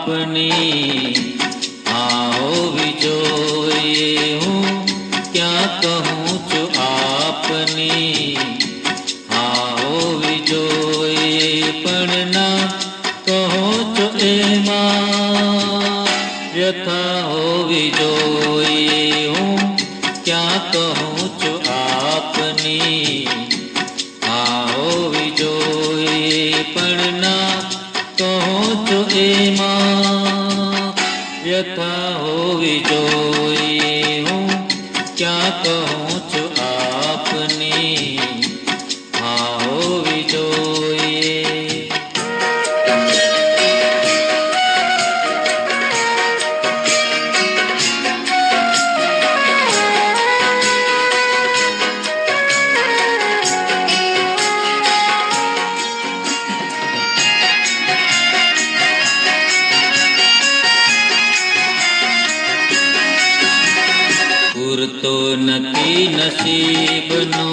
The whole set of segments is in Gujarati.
આપની આ હોવી જોઈએ. હું ક્યાં કહું છું આપની આ હોવી જોઈએ, પણ ના કહો છો એમાં વ્યથા હોવી જોઈએ. હું ક્યાં કહું છું આપની આ હોવી જોઈએ, પણ ના કહો છો એમાં વ્યથા હોવી જોઈએ. હું ક્યાં કહું છું આપની આ હોવી જોઈએ. પૂરતો નથી નસીબનો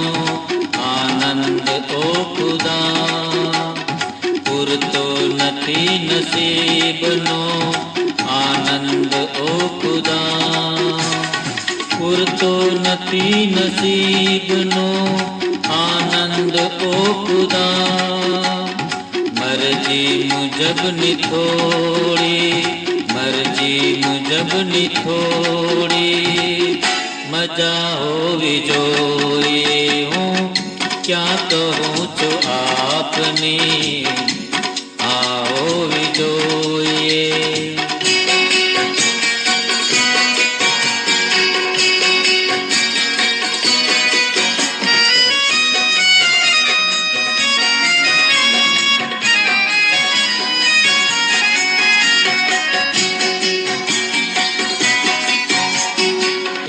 આનંદ ઓ ખુદા, પૂરતો નથી નસીબનો આનંદ ઓ ખુદા, પૂરતો નથી નસીબનો આનંદ ઓ ખુદા. મરજી મુજબની થોડી, મરજી મુજબની થોડી મજા હોવી જોઈએ. હું ક્યાં કહું છું આપની આ હોવી જોઈએ.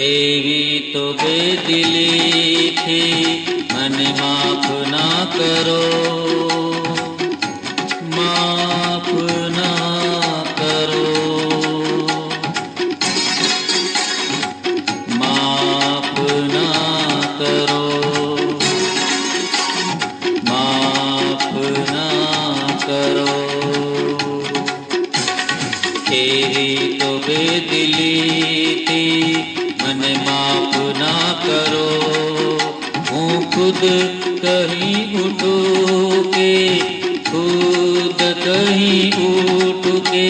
એવી તો બેદિલીથી મને માફ ના કરો, માફ ના કરો, માફ ના કરો, માફ ના કરો. એવી તો બેદિલીથી મને માફ ના કરો. હું ખુદ કહી ઉઠું કે, ખુદ કહી ઉઠું કે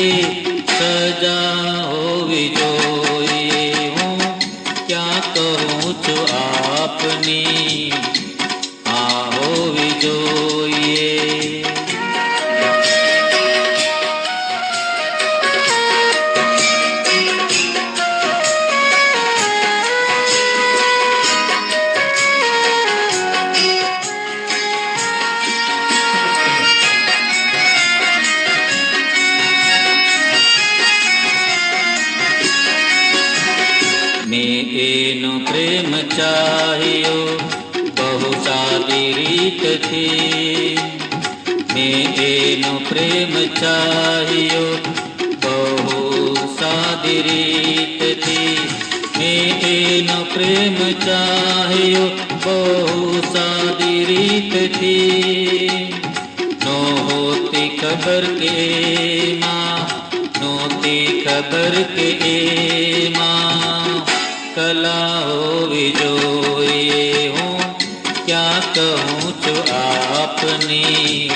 સજા હોવી જોઈએ. હું ક્યાં કહું છું આપની આ હોવી જોઈએ. મેં એનો પ્રેમ ચાહ્યો બહુ સાદી રીતથી, મેં એનો પ્રેમ ચાહ્યો બહુ સાદી રીતથી, મેં એનો પ્રેમ ચાહ્યો બહુ સાદી રીતથી. નહોતી ખબર કે એમાં, નહોતી ખબર કે એમાં કલા હોવી જોઈએ. હું ક્યાં કહું છું આપની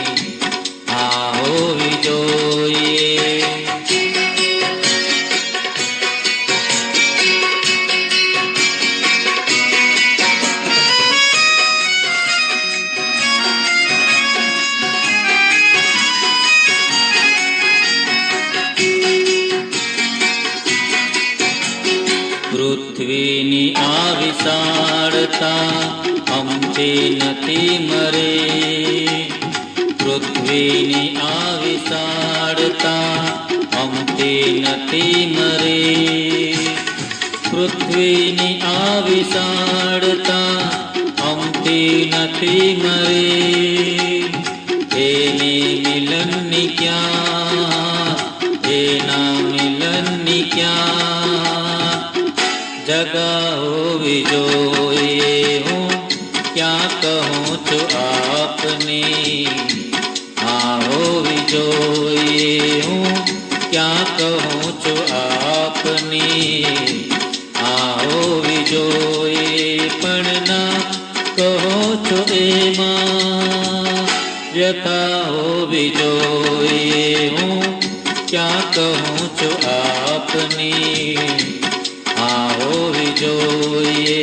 આ હોવી જોઈએ. પૃથ્વીની આ વિશાળતા અમથી નથી મરે, પૃથ્વીની આ વિશાળતા અમથી નથી મરે, પૃથ્વીની આ વિશાળતા અમથી નથી મરે. એની મિલનની ક્યાં, એના મિલનની ક્યાં જગા હોવી જોઈએ. હું ક્યાં કહું છું આપની આ હોવી જોઈએ. હું ક્યાં કહું છું આપની આ હોવી જોઈએ, પણ ના કહો છો એમાં વ્યથા હોવી જોઈએ. હું ક્યાં કહું છું આપની આ હોવી જોઈએ.